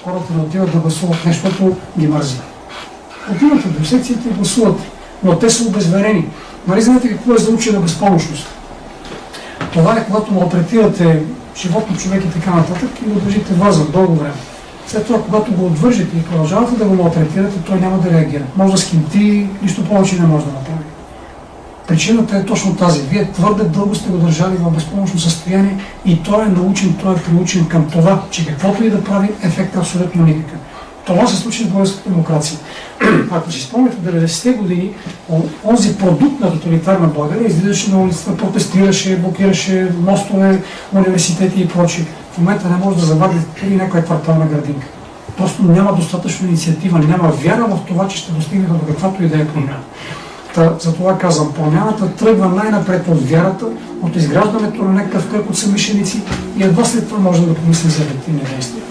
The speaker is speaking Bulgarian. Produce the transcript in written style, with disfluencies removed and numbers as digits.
хората не отиват да гласуват нещо, защото ги мързи. Отивате до секциите и гласуват, но те са обезверени. Нали знаете какво е заучена безпомощност? Това е когато малтретирате животно, човек и така нататък и го държите ваза дълго време. След това, когато го отвържете и продължавате да го малтретирате, той няма да реагира. Може да скинти, нищо повече не може да направи. Причината е точно тази. Вие твърде дълго сте го държали в безпомощно състояние и той е научен, той е приучен към това, че каквото и да прави, ефект е абсолютно никакъв. Това се случи с българската демокрация. Ако си спомняте, в 90-те години, онзи продукт на тоталитарна България излизаше на улицата, протестираше, блокираше мостове, университети и прочие. В момента не може да завади дори някоя квартална градинка. Просто няма достатъчно инициатива, няма вяра в това, че ще достигне до каквато и да е промяна. Затова казвам, промяната тръгва най-напред от вярата, от изграждането на някакъв кръг от съмишленици и едва след това можем да помислим за ефективни действия.